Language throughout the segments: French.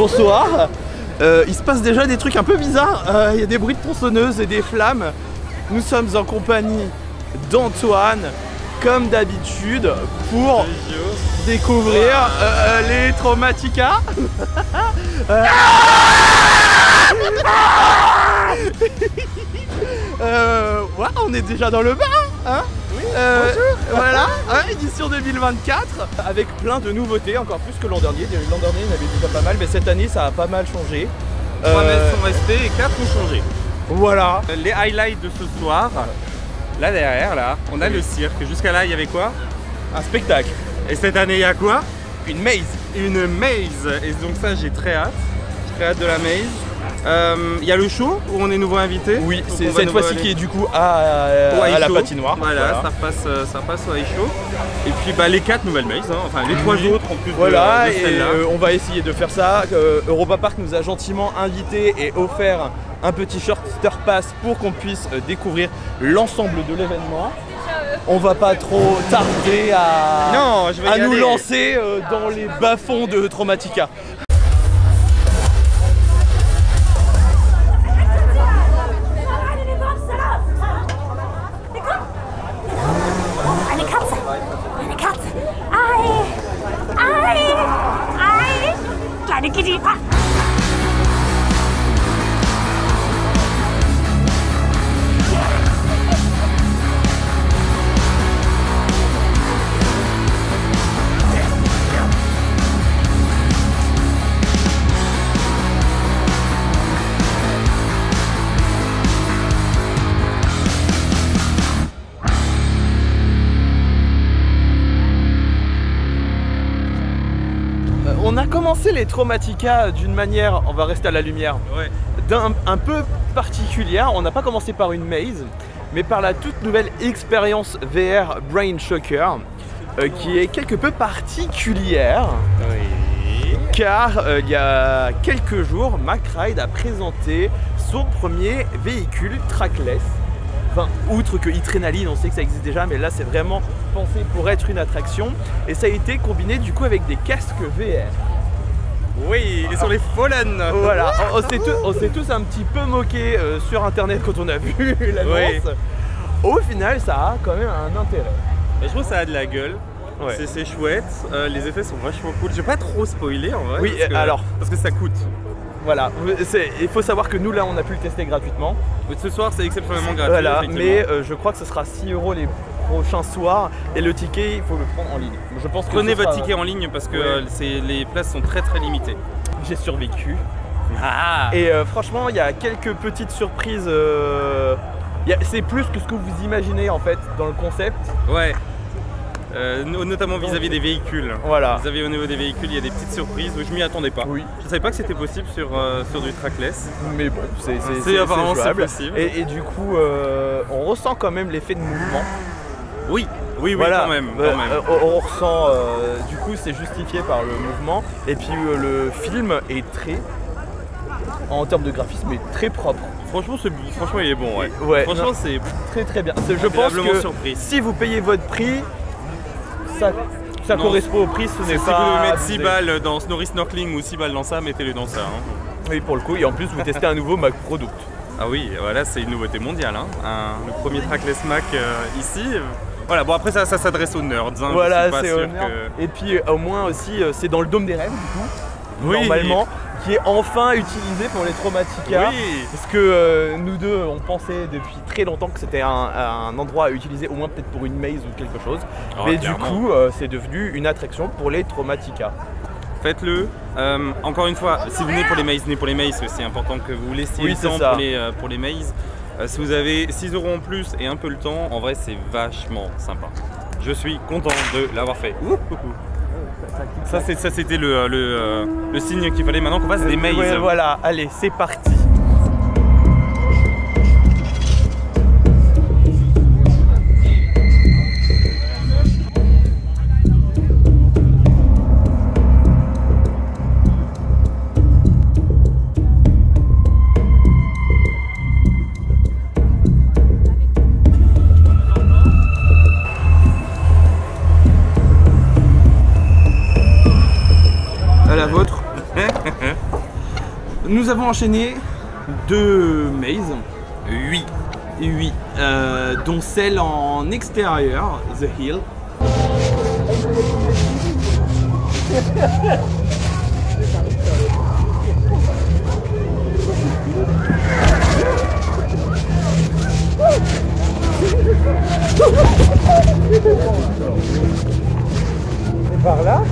bonsoir. Il se passe déjà des trucs un peu bizarres. Il y a des bruits de tronçonneuses et des flammes. Nous sommes en compagnie d'Antoine, comme d'habitude, pour découvrir les Traumatica. On est déjà dans le bain, hein? Oui, bonjour. Voilà, édition 2024, avec plein de nouveautés, encore plus que l'an dernier. L'an dernier, il y en avait déjà pas mal, mais cette année, ça a pas mal changé. 3 messes sont restées et 4 ont changé. Voilà. Les highlights de ce soir, là derrière, là, on a le cirque. Jusqu'à là, il y avait quoi? Un spectacle. Et cette année, il y a quoi? Une maze. Une maze. Et donc ça, j'ai très hâte. J'ai très hâte de la maze. Il y a le show où on est nouveau invité. Oui, c'est cette fois-ci qui est du coup à la patinoire. Voilà, ça passe au high show. Et puis bah, les 4 nouvelles mazes, hein. Enfin les 3 autres en plus voilà, de celle-là. On va essayer de faire ça. Europa Park nous a gentiment invités et offert un petit shorter pass pour qu'on puisse découvrir l'ensemble de l'événement. On va pas trop tarder à nous lancer dans les bas-fonds de Traumatica. Kleine Kitty. On a commencé les Traumatica d'une manière, on va rester à la lumière, un peu particulière. On n'a pas commencé par une maze, mais par la toute nouvelle expérience VR Brain Shocker, qui est quelque peu particulière. Oui. Car il y a quelques jours, McRide a présenté son premier véhicule trackless. Enfin, outre que e-Trenaline, on sait que ça existe déjà, mais là c'est vraiment pensé pour être une attraction. Et ça a été combiné du coup avec des casques VR. Oui, ils sont les Fallen. Voilà, on s'est tous un petit peu moqué sur internet quand on a vu l'annonce. Oui. Au final, ça a quand même un intérêt. Je trouve que ça a de la gueule. Ouais. C'est chouette, les effets sont vachement cool. Je vais pas trop spoiler en vrai. Oui, parce que ça coûte. Voilà, il faut savoir que nous là on a pu le tester gratuitement. Ce soir c'est exceptionnellement gratuit. Voilà, mais je crois que ce sera 6 € les prochains soirs et le ticket il faut le prendre en ligne. Je pense que prenez votre ticket en ligne parce que les places sont très limitées. J'ai survécu. Et franchement il y a quelques petites surprises. C'est plus que ce que vous imaginez en fait dans le concept. Ouais. Notamment vis-à-vis des véhicules. Voilà. Vis-à-vis au niveau des véhicules, il y a des petites surprises où je m'y attendais pas. Oui. Je savais pas que c'était possible sur du trackless. Mais bon, c'est apparemment jouable. Possible. Et du coup, on ressent quand même l'effet de mouvement. Oui, voilà. quand même. On ressent, du coup, c'est justifié par le mouvement. Et puis le film est en termes de graphisme, est très propre. Franchement, il est bon, ouais. Franchement, c'est très bien. Je pense que si vous payez votre prix, ça correspond au prix, ce n'est pas... Si vous devez mettre 6 balles dans Snorri Snorkeling ou 6 balles dans ça, mettez-le dans ça. Hein. Oui, pour le coup, et en plus vous testez un nouveau Mac Product. Ah oui, voilà, c'est une nouveauté mondiale. Hein. Le premier trackless Mac ici. Voilà, bon après ça s'adresse aux nerds. Hein, voilà, c'est aux nerds. Et puis au moins aussi, c'est dans le Dôme des Rêves, du coup, normalement, qui est enfin utilisé pour les Traumatica. Oui. Parce que nous deux, on pensait depuis très longtemps que c'était un endroit à utiliser, au moins peut-être pour une maze ou quelque chose. Mais du coup, c'est devenu une attraction pour les Traumatica. Faites-le. Encore une fois, si vous venez pour les mazes, venez pour les mazes. C'est important que vous laissiez le temps pour les mazes. Si vous avez 6 € en plus et un peu le temps, en vrai, c'est vachement sympa. Je suis content de l'avoir fait. Ça c'était le signe qu'il fallait maintenant qu'on fasse des mazes. Ouais, voilà, allez, c'est parti. À la vôtre. Nous avons enchaîné 2 mazes. Oui, dont celle en extérieur, The Hill. Et par là.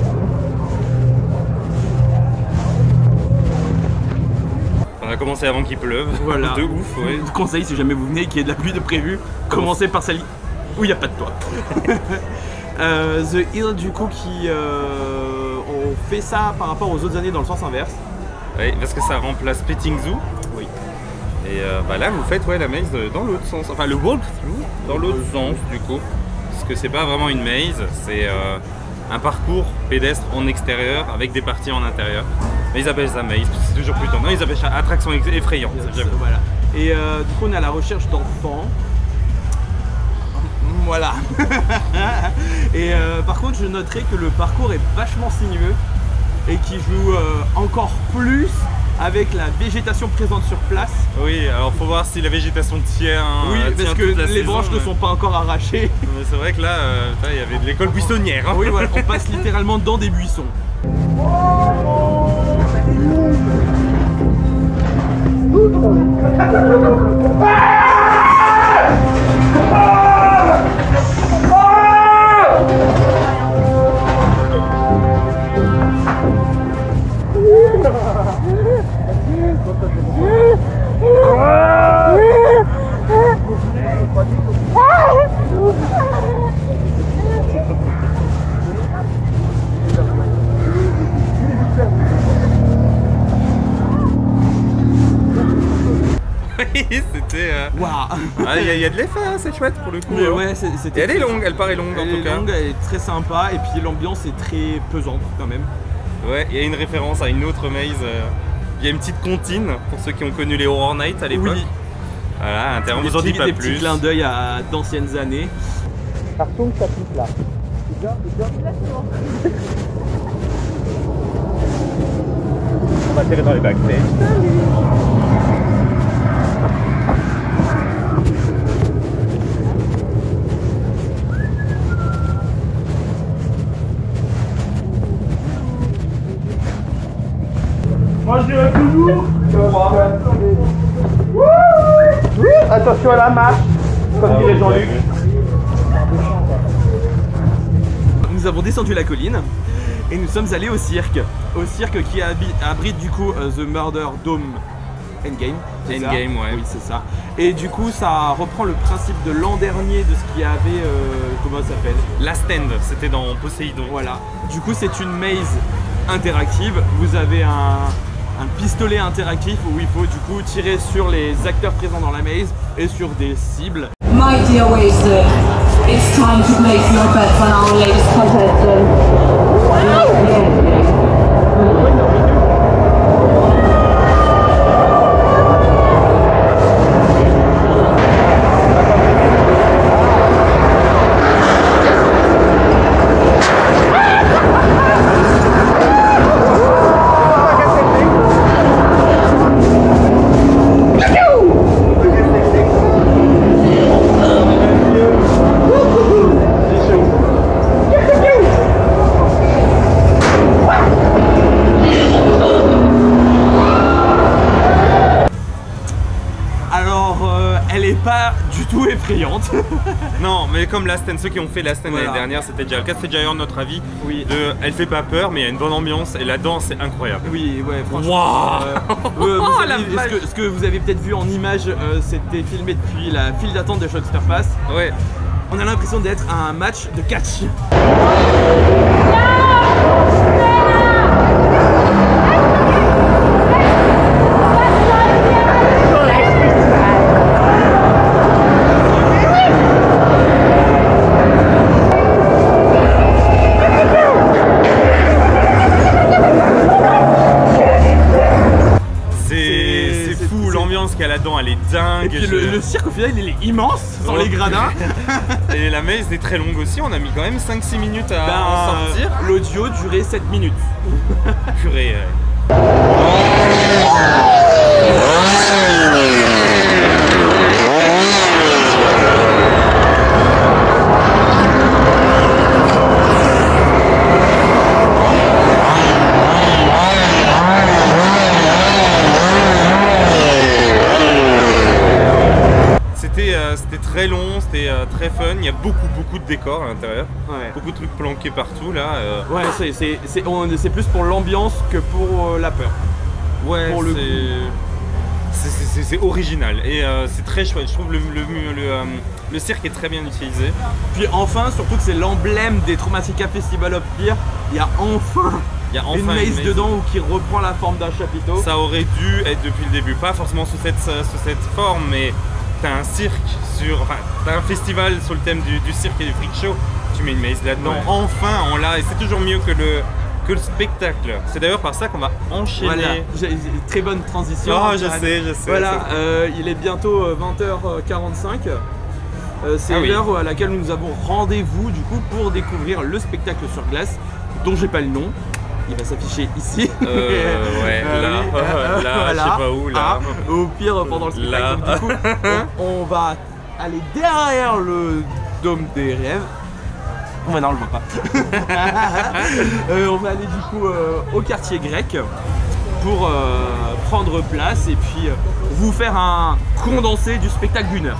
On a commencé avant qu'il pleuve. Voilà. De ouf, ouais. Conseil, si jamais vous venez et qu'il y ait de la pluie de prévu, commencez par celle où il n'y a pas de toit. The Hill, du coup, qui on fait ça par rapport aux autres années dans le sens inverse. Oui, parce que ça remplace Petting Zoo. Oui. Et bah là, vous faites la maze dans l'autre sens. Enfin, le walkthrough dans l'autre sens, du coup. Parce que c'est pas vraiment une maze, c'est un parcours pédestre en extérieur avec des parties en intérieur. Mais ils appellent ça maze, c'est toujours plus tard. Non, ils appellent ça attraction effrayante. Voilà. Et du coup, on est à la recherche d'enfants. Voilà. Et par contre, je noterai que le parcours est vachement sinueux et qui joue encore plus avec la végétation présente sur place. Oui, alors faut voir si la végétation tient. Oui, parce que les branches ne sont pas encore arrachées. Mais c'est vrai que là, il y avait de l'école buissonnière. Hein. Oui, voilà, on passe littéralement dans des buissons. C'était. Waouh. Il y a de l'effet, hein, c'est chouette pour le coup. Mais ouais, c'était. Elle est longue, elle paraît longue en tout cas. Elle est très sympa et puis l'ambiance est très pesante quand même. Ouais, il y a une référence à une autre maze. Il y a une petite comptine pour ceux qui ont connu les Horror Nights à l'époque. Oui. Voilà, un terme, vous en dit pas plus. Des petits clins d'œil à d'anciennes années. Ça retombe, ça pique là. C'est bien, c'est bien. On va tirer dans les backstage. Moi je dirais toujours. Attention à la marche, comme dirait Jean-Luc. Nous avons descendu la colline et nous sommes allés au cirque. Au cirque qui abrite du coup The Murder Dome Endgame. Endgame, ouais. Oui, c'est ça. Et du coup, ça reprend le principe de l'an dernier de ce qu'il y avait. Comment ça s'appelle? Last Stand, c'était dans Poséidon. Voilà. Du coup, c'est une maze interactive. Vous avez un pistolet interactif où il faut du coup tirer sur les acteurs présents dans la maze et sur des cibles. My dear Wasted, it's time to place your bets on our latest contestant. Pas du tout effrayante. Non, mais comme Last Stand, ceux qui ont fait Last Stand l'année dernière, c'était déjà le cas, c'était déjà notre avis. Oui. Elle fait pas peur, mais il y a une bonne ambiance et la danse est incroyable. Oui, ouais, franchement. Wow. Ce que vous avez peut-être vu en image, c'était filmé depuis la file d'attente de Shockster Pass. Ouais. On a l'impression d'être à un match de catch. Qu'il y a là-dedans, elle est dingue. Et puis le cirque au final il est immense sans les gradins. Et la maze est très longue aussi, on a mis quand même 5-6 minutes à en sortir. L'audio durait 7 minutes. Purée. C'était très long, c'était très fun, il y a beaucoup de décors à l'intérieur, beaucoup de trucs planqués partout là. Ouais, c'est plus pour l'ambiance que pour la peur. Ouais, c'est original et c'est très chouette, je trouve le cirque est très bien utilisé. Puis enfin, surtout que c'est l'emblème des Traumatica Festival of Fear, il y a enfin une maze dedans qui reprend la forme d'un chapiteau. Ça aurait dû être depuis le début, pas forcément sous cette forme, mais t'as un cirque enfin t'as un festival sur le thème du cirque et du freak show, tu mets une maze là-dedans, enfin on l'a, et c'est toujours mieux que le spectacle. C'est d'ailleurs par ça qu'on va enchaîner. Voilà, très bonne transition. Oh, je sais. Voilà, il est bientôt 20h45. C'est l'heure à laquelle nous avons rendez-vous du coup pour découvrir le spectacle sur glace, dont j'ai pas le nom. Il va s'afficher ici. Ouais, là, je sais pas où, là. Au pire, pendant le spectacle. Donc, du coup, on va aller derrière le dôme des rêves. Ouais, non, on le voit pas. On va aller du coup au quartier grec pour prendre place et puis vous faire un condensé du spectacle d'une heure.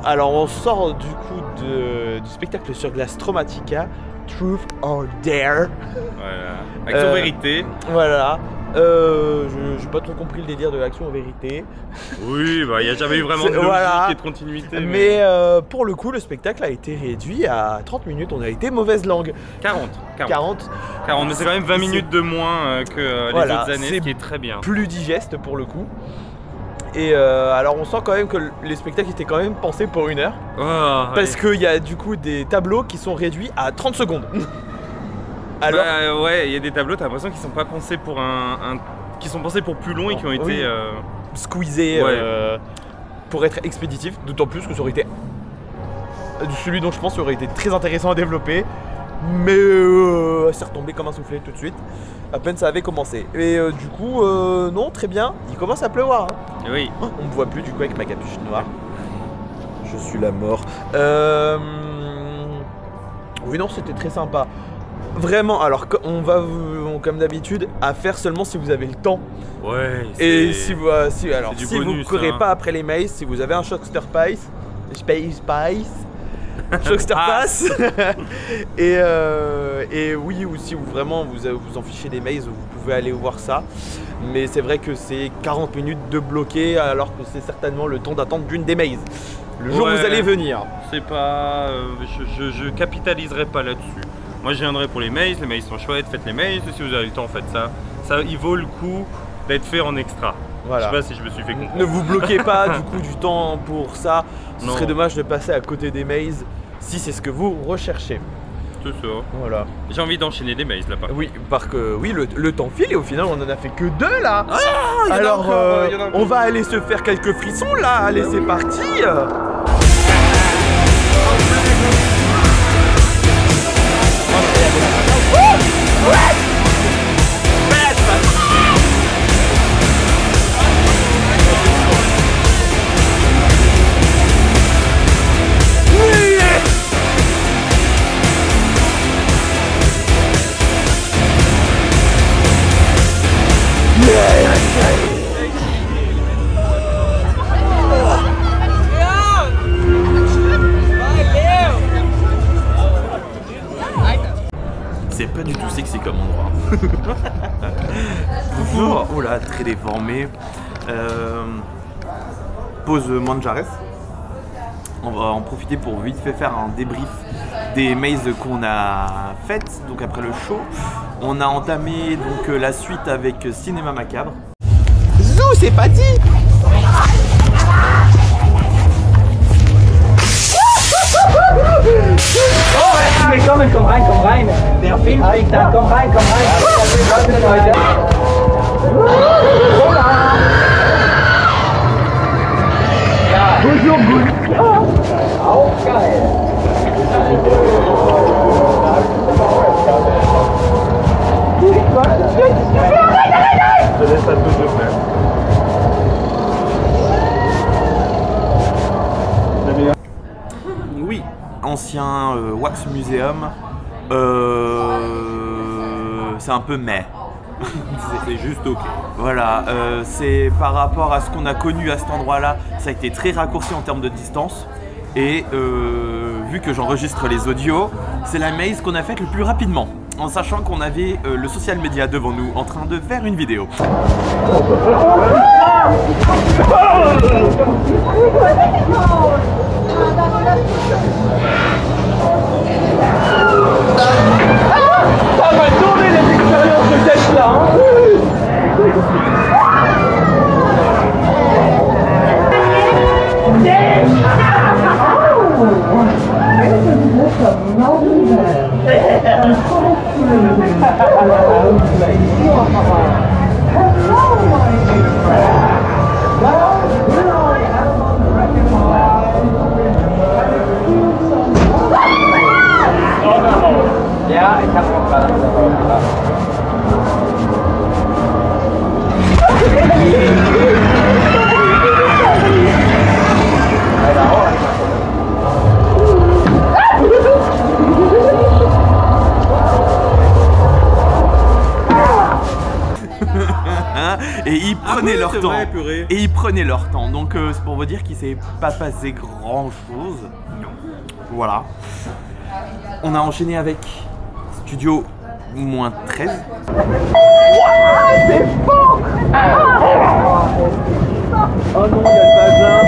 Alors on sort du coup du spectacle sur glace Traumatica, Truth or Dare. Voilà, action vérité. Voilà. J'ai pas trop compris le délire de l'action en vérité. Oui, bah il n'y a jamais eu vraiment de logique et de continuité. Mais pour le coup, le spectacle a été réduit à 30 minutes, on a été mauvaise langue. 40, mais c'est quand même 20 minutes de moins que les autres années, ce qui est très bien. Plus digeste pour le coup. Et alors on sent quand même que les spectacles étaient quand même pensés pour 1 heure. Parce qu'il y a du coup des tableaux qui sont réduits à 30 secondes. Alors... Bah, ouais, il y a des tableaux, t'as l'impression qu'ils sont pas pensés pour qui sont pensés pour plus long et qui ont été squeezés pour être expéditifs, d'autant plus que ça aurait été celui dont je pense aurait été très intéressant à développer, mais c'est retombé comme un soufflet tout de suite. À peine ça avait commencé. Et du coup, non, très bien, il commence à pleuvoir. Hein. Oui. On me voit plus du coup avec ma capuche noire. Je suis la mort. Oui, non, c'était très sympa. Vraiment, alors on va comme d'habitude à faire seulement si vous avez le temps. Ouais. Et si vous bonus, vous courez hein. pas après les mazes, si vous avez un Shockster Pass, Shockster Pass, et oui, ou si vous vraiment vous en fichez des mazes, vous pouvez aller voir ça. Mais c'est vrai que c'est 40 minutes de bloquer, alors que c'est certainement le temps d'attente d'une des mazes. Le jour où vous allez venir. C'est pas, je capitaliserai pas là-dessus. Moi je viendrai pour les mazes sont chouettes, faites les mazes, si vous avez le temps faites ça. Ça, il vaut le coup d'être fait en extra. Voilà. Je sais pas si je me suis fait comprendre. Ne vous bloquez pas du coup du temps pour ça. Ce serait dommage de passer à côté des mazes si c'est ce que vous recherchez. C'est ça. Voilà. J'ai envie d'enchaîner des mazes là-bas. Oui, parce que oui, le temps file et au final on en a fait que 2 là. Ah, alors on va aller se faire quelques frissons là. Allez, c'est parti. C'est pas du tout sexy comme endroit. Bonjour. Oh là, très déformé. Pause Manjares. On va en profiter pour vite fait faire un débrief des mazes qu'on a faites. Donc après le show, on a entamé donc la suite avec Cinéma Macabre. Zou, c'est parti. Komm rein. Der Film fliegt da, komm rein. Ja, bonjour, gut. Auch geil. Je laisse à tous de faire. Oui, ancien Wax Museum. C'est un peu mais. C'est juste ok. Voilà, c'est par rapport à ce qu'on a connu à cet endroit-là, ça a été très raccourci en termes de distance. Et vu que j'enregistre les audios, c'est la maze qu'on a faite le plus rapidement, en sachant qu'on avait le social media devant nous en train de faire une vidéo. Ça va tourner les expériences de Tesla, hein. Ja, ich habe noch gerade Et ils prenaient leur temps. Et ils prenaient leur temps. Donc c'est pour vous dire qu'il s'est pas passé grand chose. Voilà. On a enchaîné avec Studio -13. C'est fort. Oh non, il y a le bazar.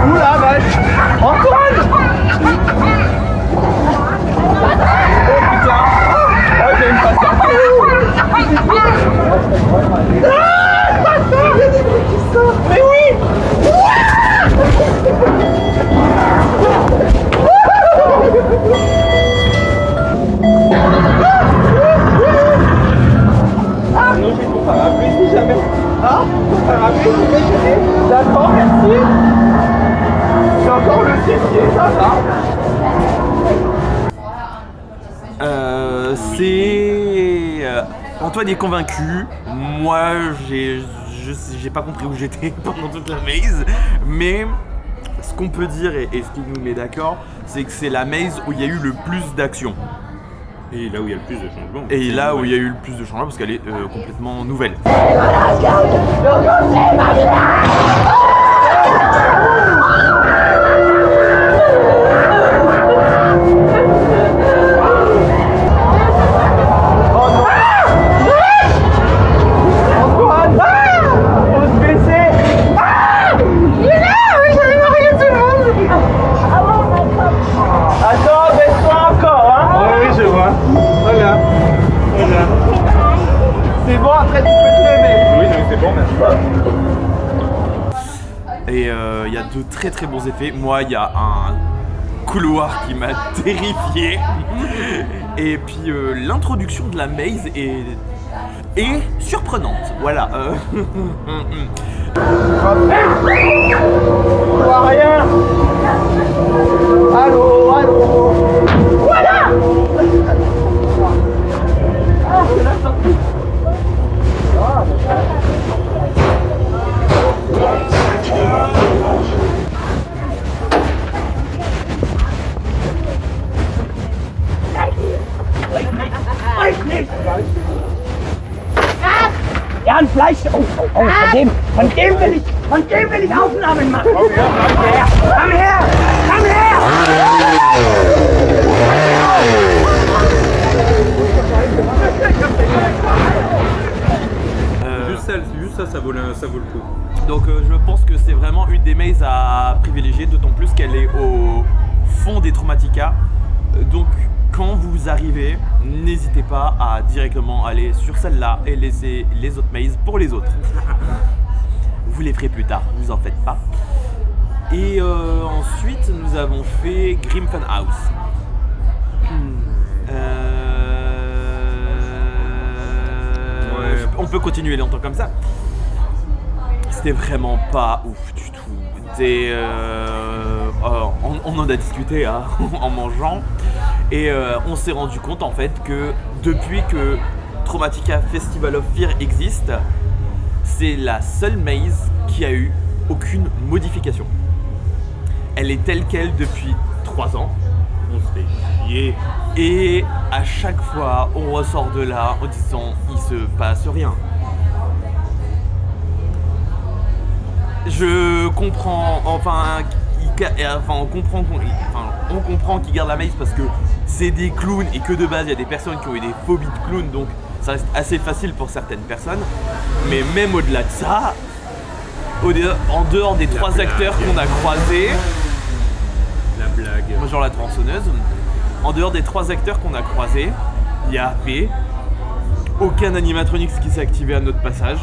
Oula vache. Antoine. Oh putain. Oh, j'ai une patate. Mais oui. Ah non, j'ai ton parapluie si jamais. Ah, ton parapluie si jamais. D'accord, merci. J'ai encore le pied, ça va. C'est... Antoine est convaincu. Moi, j'ai j'ai pas compris où j'étais pendant toute la maze, mais ce qu'on peut dire et ce qui nous met d'accord, c'est que c'est la maze où il y a eu le plus d'action. Et là où il y a le plus de changements. Et là où il y a eu le plus de changements parce qu'elle est complètement nouvelle. Et il y a de très très bons effets. Moi, il y a un couloir qui m'a terrifié. Et puis l'introduction de la maze est surprenante. Voilà. Je vois rien. Allô, allô. Voilà. Ah, c'est la sortie. Ja, ein Fleisch. Oh, von dem will ich Aufnahmen machen. Komm her, komm her. Juste ça vaut le coup. Donc je pense que c'est vraiment une des mazes à privilégier, d'autant plus qu'elle est au fond des Traumatica. Donc quand vous arrivez, n'hésitez pas à directement aller sur celle-là et laisser les autres mazes pour les autres. Vous les ferez plus tard, ne vous en faites pas. Et ensuite, nous avons fait Grim Fun House. On peut continuer longtemps comme ça. C'était vraiment pas ouf du tout. On en a discuté hein, en mangeant. Et on s'est rendu compte en fait que depuis que Traumatica Festival of Fear existe, c'est la seule maze qui a eu aucune modification. Elle est telle quelle depuis 3 ans. On se fait chier. Et à chaque fois, on ressort de là en disant il se passe rien. Je comprends, on comprend qu'ils gardent la maze parce que c'est des clowns et que de base il y a des personnes qui ont eu des phobies de clowns, donc ça reste assez facile pour certaines personnes. Mais même au-delà de ça, en dehors des 3 acteurs qu'on a croisés, la blague, genre la tronçonneuse, en dehors des 3 acteurs qu'on a croisés, il n'y avait aucun animatronics qui s'est activé à notre passage.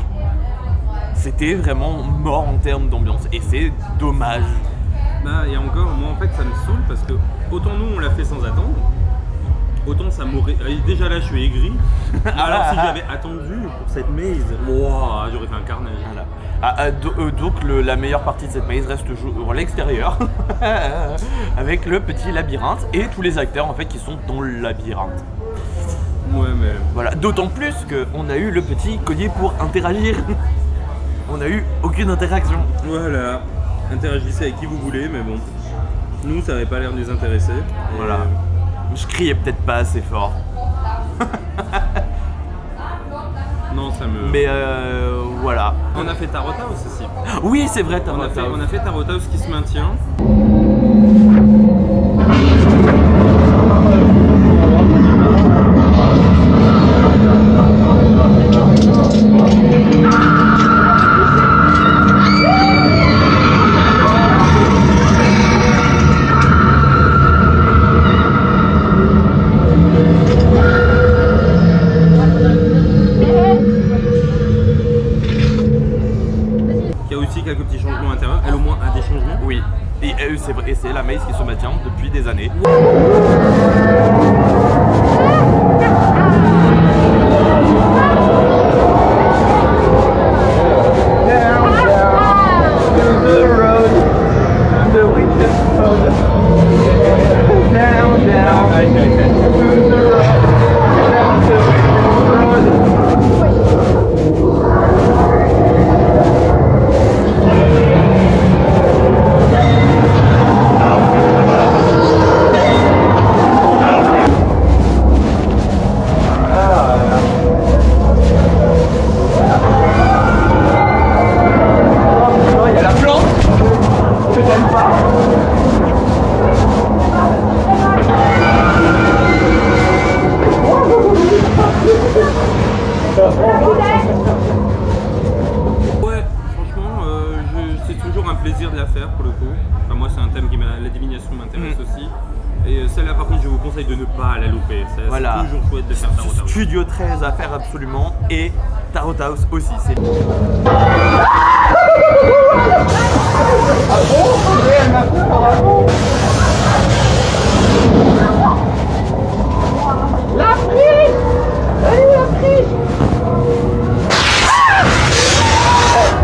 C'était vraiment mort en termes d'ambiance et c'est dommage. Bah, et encore, moi en fait ça me saoule parce que autant nous on l'a fait sans attendre, autant ça m'aurait. Déjà là je suis aigri. Alors si j'avais attendu pour cette maze, wow, j'aurais fait un carnage. Voilà. Donc la meilleure partie de cette maze reste toujours à l'extérieur avec le petit labyrinthe et tous les acteurs en fait qui sont dans le labyrinthe. Ouais mais. Voilà, d'autant plus qu'on a eu le petit collier pour interagir. On a eu aucune interaction. Voilà, interagissez avec qui vous voulez, mais bon, nous ça n'avait pas l'air de les intéresser. Voilà. Je criais peut-être pas assez fort. Non, ça me. Mais voilà. On a fait Tarot House aussi. Oui, c'est vrai, Tarot House. On a fait Tarot House qui se maintient. Quelques petits changements à l'intérieur, elle au moins a des changements. Oui, et c'est vrai, c'est la maze qui se maintient depuis des années. l'organisation m'intéresse aussi. Et celle-là par contre je vous conseille de ne pas la louper. Voilà. C'est toujours chouette de faire Tarot House. Studio 13 à faire absolument et Tarot House aussi. La prise! Allez, la prise!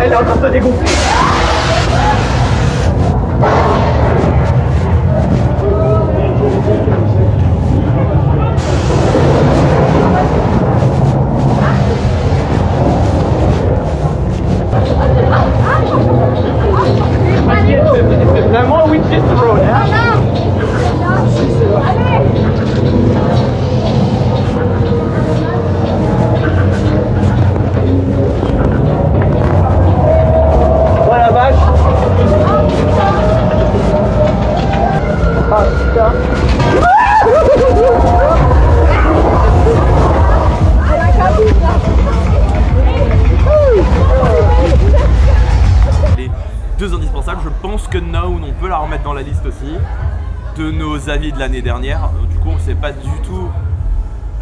Elle est en train de se dégonfler! C'est vraiment Winchester Road, hein? Voilà, vache! Ah, putain! Les deux indispensables, je pense que Noun, on peut la remettre dans la liste aussi de nos avis de l'année dernière. Du coup, on ne sait pas du tout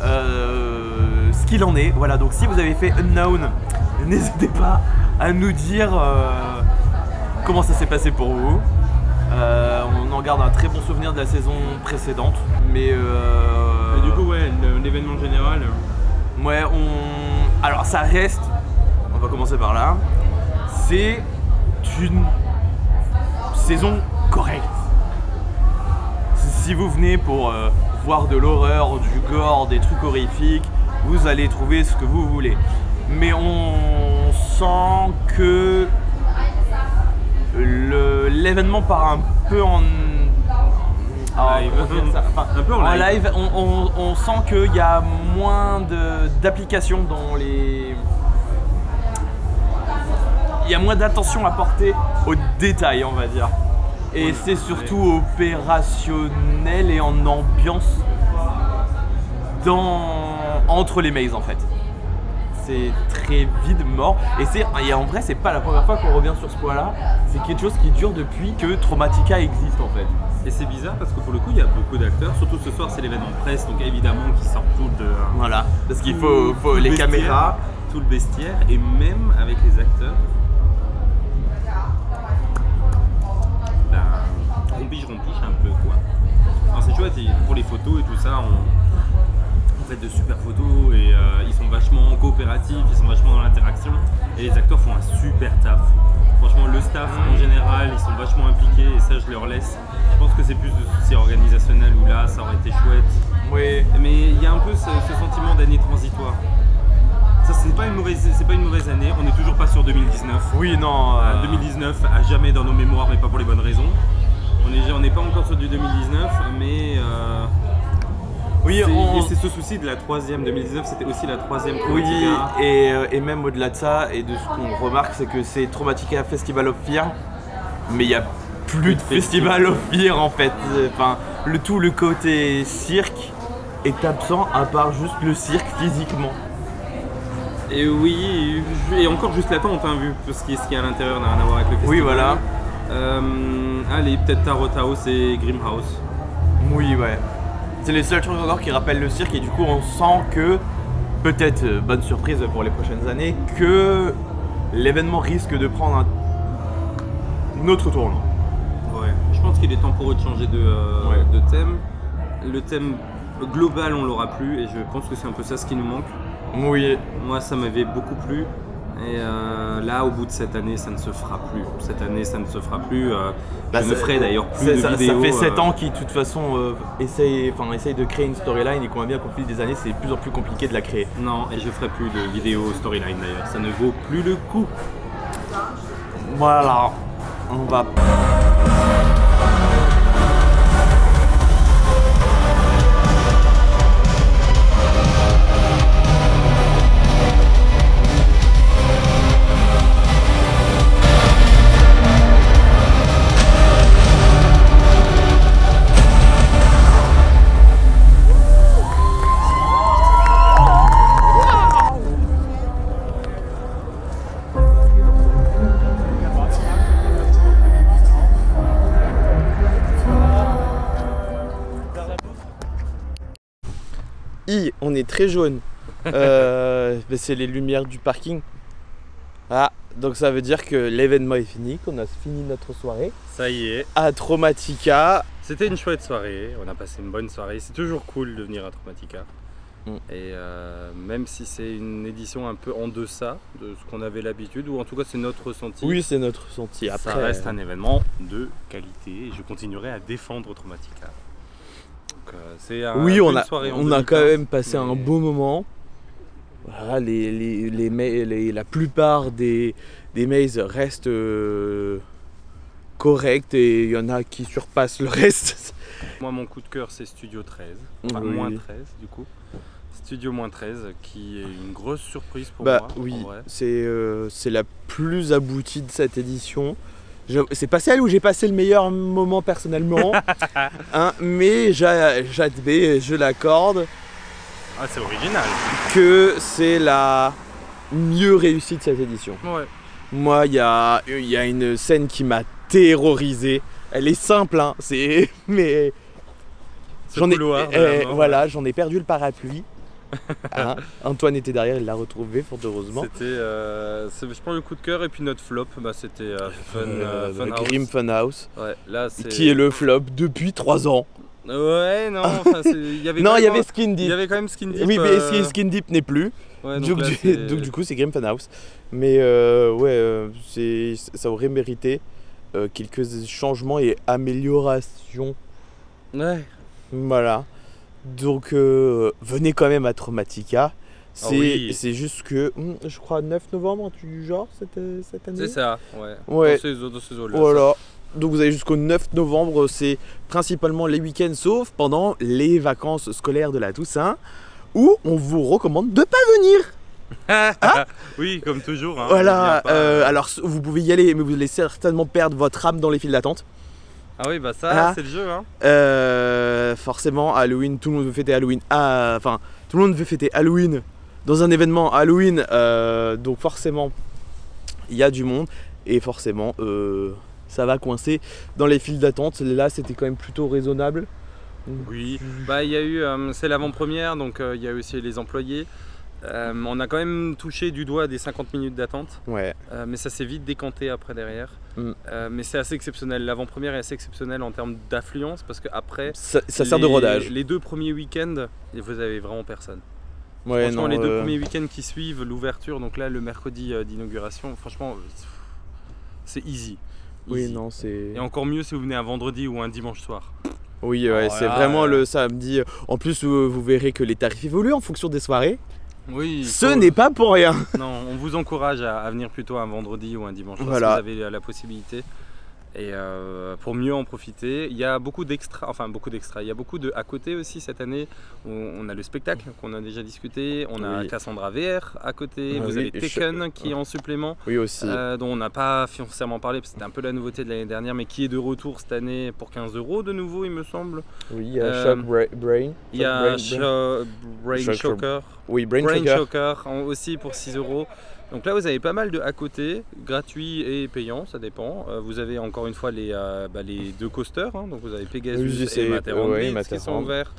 ce qu'il en est. Voilà, donc si vous avez fait Unknown, n'hésitez pas à nous dire comment ça s'est passé pour vous. On en garde un très bon souvenir de la saison précédente, mais Et du coup, ouais, l'événement général. Ouais, alors ça reste, on va commencer par là, c'est une saison correcte. Si vous venez pour voir de l'horreur, du gore, des trucs horrifiques, vous allez trouver ce que vous voulez. Mais on sent que l'événement part un peu en live. Un peu en live. On sent qu'il y a moins d'applications dans les... Il y a moins d'attention à porter aux détails, on va dire. Et c'est surtout opérationnel et en ambiance entre les mazes en fait. C'est très vide, mort. Et en vrai, c'est pas la première fois qu'on revient sur ce point-là. C'est quelque chose qui dure depuis que Traumatica existe en fait. Et c'est bizarre parce que pour le coup, il y a beaucoup d'acteurs. Surtout ce soir, c'est l'événement presse, donc évidemment qui sortent tout de. Voilà, parce qu'il faut les caméras, tout le bestiaire, et même avec les acteurs. Rompiche un peu quoi. Alors c'est chouette, pour les photos et tout ça, on fait de super photos et ils sont vachement coopératifs, ils sont vachement dans l'interaction et les acteurs font un super taf. Franchement le staff en général, ils sont vachement impliqués et ça je leur laisse. Je pense que c'est plus de soucis organisationnels où là ça aurait été chouette. Oui. Mais il y a un peu ce sentiment d'année transitoire. Ça c'est pas une mauvaise année, on n'est toujours pas sur 2019. Oui non. 2019 à jamais dans nos mémoires mais pas pour les bonnes raisons. On n'est pas encore sur du 2019, mais oui, c'est ce souci de la troisième. 2019, c'était aussi la troisième Traumatica. Oui, et même au-delà de ça, et de ce qu'on remarque, c'est que c'est Traumatica Festival of Fear, mais il n'y a plus de Festival of Fear en fait. Enfin, le côté cirque est absent, à part juste le cirque physiquement. Et oui, et encore juste l'attente, hein, vu ce qui est à l'intérieur n'a rien à voir avec le festival. Oui, voilà. Allez, peut-être Tarot House et Grimhouse. Oui, ouais. C'est les seuls trucs encore qui rappellent le cirque et du coup on sent que, peut-être bonne surprise pour les prochaines années, que l'événement risque de prendre un autre tournant. Ouais, je pense qu'il est temps pour eux de changer de thème. Le thème global on l'aura plus et je pense que c'est un peu ça ce qui nous manque. Oui. Moi ça m'avait beaucoup plu. Et là, au bout de cette année, ça ne se fera plus. Cette année, ça ne se fera plus. Je ne ferai d'ailleurs plus de vidéos. Ça fait 7 ans qu'ils, de toute façon, essayent de créer une storyline et qu'on voit bien qu'au fil des années, c'est de plus en plus compliqué de la créer. Non, et je ferai plus de vidéos storyline d'ailleurs. Ça ne vaut plus le coup. Voilà. On va... on est très jaune. C'est les lumières du parking. Ah, donc ça veut dire que l'événement est fini, qu'on a fini notre soirée. Ça y est. À Traumatica. C'était une chouette soirée, on a passé une bonne soirée. C'est toujours cool de venir à Traumatica. Et même si c'est une édition un peu en deçà de ce qu'on avait l'habitude, ou en tout cas c'est notre ressenti. Oui, c'est notre ressenti. Après, ça reste un événement de qualité et je continuerai à défendre Traumatica. Donc, c'est oui, on a quand même passé un beau moment. Voilà, la plupart des mazes restent corrects et il y en a qui surpassent le reste. Moi, mon coup de cœur, c'est Studio 13, enfin moins 13 du coup. Studio moins 13 qui est une grosse surprise pour moi. Oui, c'est la plus aboutie de cette édition. C'est pas celle où j'ai passé le meilleur moment personnellement, hein, mais j'admets, je l'accorde. Ah, c'est original. Que c'est la mieux réussie de cette édition. Ouais. Moi, il y a une scène qui m'a terrorisé. Elle est simple, hein, mais j'en ai perdu le parapluie. Hein, Antoine était derrière, il l'a retrouvé fort heureusement. C'était, je prends le coup de cœur et puis notre flop, c'était Grim Funhouse. Ouais, là, qui est le flop depuis 3 ans. Ouais, non, il y avait Skin Deep. Il y avait quand même Skin Deep. Oui, mais Skin Deep n'est plus. Ouais, donc, du coup, c'est Grim Funhouse. Mais ça aurait mérité quelques changements et améliorations. Ouais. Voilà. Donc, venez quand même à Traumatica. C'est juste que, je crois, 9 novembre, du genre, cette année. C'est ça, ouais. Dans ces eaux-là. Voilà. Donc vous avez jusqu'au 9 novembre, c'est principalement les week-ends, sauf pendant les vacances scolaires de la Toussaint, où on vous recommande de pas venir. Hein? Oui, comme toujours. Hein, voilà, alors vous pouvez y aller, mais vous allez certainement perdre votre âme dans les files d'attente. Ah oui, bah ça, c'est le jeu. Hein. Forcément, Halloween, tout le monde veut fêter Halloween. Tout le monde veut fêter Halloween dans un événement Halloween, donc forcément, il y a du monde, et forcément... ça va coincer dans les files d'attente. Là, c'était quand même plutôt raisonnable. Oui, bah il y a eu, c'est l'avant-première, donc il y a aussi les employés. On a quand même touché du doigt des 50 minutes d'attente. Ouais. Mais ça s'est vite décanté après derrière. Mais c'est assez exceptionnel. L'avant-première est assez exceptionnelle en termes d'affluence parce que après, ça sert de rodage. Les 2 premiers week-ends, vous avez vraiment personne. Ouais, franchement, les 2 premiers week-ends qui suivent l'ouverture, donc là le mercredi d'inauguration, franchement, c'est easy. Oui, non, c'est... Et encore mieux si vous venez un vendredi ou un dimanche soir. Oui, ouais, c'est vraiment le samedi. En plus, vous verrez que les tarifs évoluent en fonction des soirées. Oui. Ce n'est pas pour rien. Non, on vous encourage à venir plutôt un vendredi ou un dimanche soir si vous avez la possibilité. Et pour mieux en profiter, il y a beaucoup d'extras, il y a beaucoup de à côté aussi cette année. On a le spectacle qu'on a déjà discuté, on a Cassandra VR à côté, vous avez Tekken qui est en supplément, dont on n'a pas forcément parlé parce que c'était un peu la nouveauté de l'année dernière, mais qui est de retour cette année pour 15 € de nouveau, il me semble. Oui, il y a Shock Brain. Il y a Brain Shocker. Oui, Brain Shocker aussi pour 6 €. Donc là vous avez pas mal de à côté, gratuits et payants, ça dépend. Vous avez encore une fois les 2 coasters, hein, donc vous avez Pegasus et Matterhorn qui sont ouverts.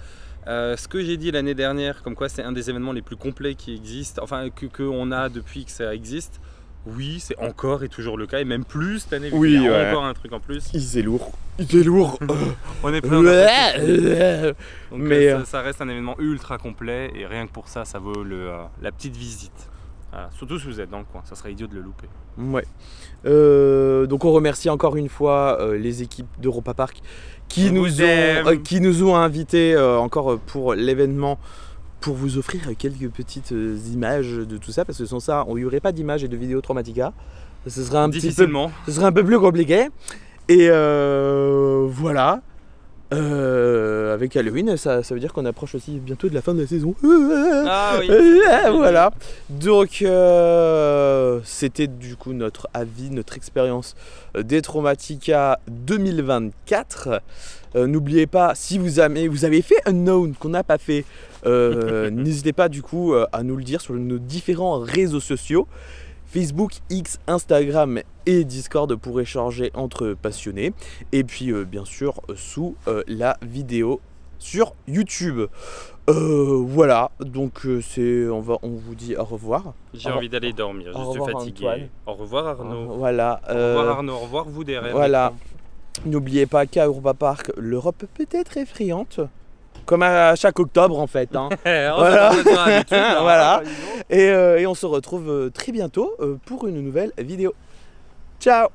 Ce que j'ai dit l'année dernière, comme quoi c'est un des événements les plus complets qui existent, enfin qu'on a depuis que ça existe. Oui, c'est encore et toujours le cas, et même plus cette année, il y a encore un truc en plus. Il est lourd. On est prêt. Donc mais ça reste un événement ultra complet, et rien que pour ça, ça vaut la petite visite. Voilà. Surtout si vous êtes dans le coin, ça serait idiot de le louper. Ouais. Donc on remercie encore une fois les équipes d'Europa Park qui nous ont invités encore pour l'événement, pour vous offrir quelques petites images de tout ça, parce que sans ça, il n'y aurait pas d'images et de vidéos Traumatica. Ce serait un peu plus compliqué. Et voilà. Avec Halloween, ça veut dire qu'on approche aussi bientôt de la fin de la saison. Ah oui. Voilà. Donc c'était du coup notre avis, notre expérience des Traumatica 2024. N'oubliez pas, si vous avez fait Unknown qu'on n'a pas fait, n'hésitez pas du coup à nous le dire sur nos différents réseaux sociaux. Facebook, X, Instagram et Discord pour échanger entre passionnés. Et puis bien sûr sous la vidéo sur YouTube. Voilà, donc on vous dit au revoir. J'ai envie d'aller dormir, je suis fatigué. Antoine. Au revoir Arnaud. Voilà. Au revoir Arnaud, au revoir vous derrière. Voilà. N'oubliez pas qu'à Europa Park, l'Europe peut être effrayante. Comme à chaque octobre en fait. Hein. Voilà. Voilà. Et on se retrouve très bientôt pour une nouvelle vidéo. Ciao.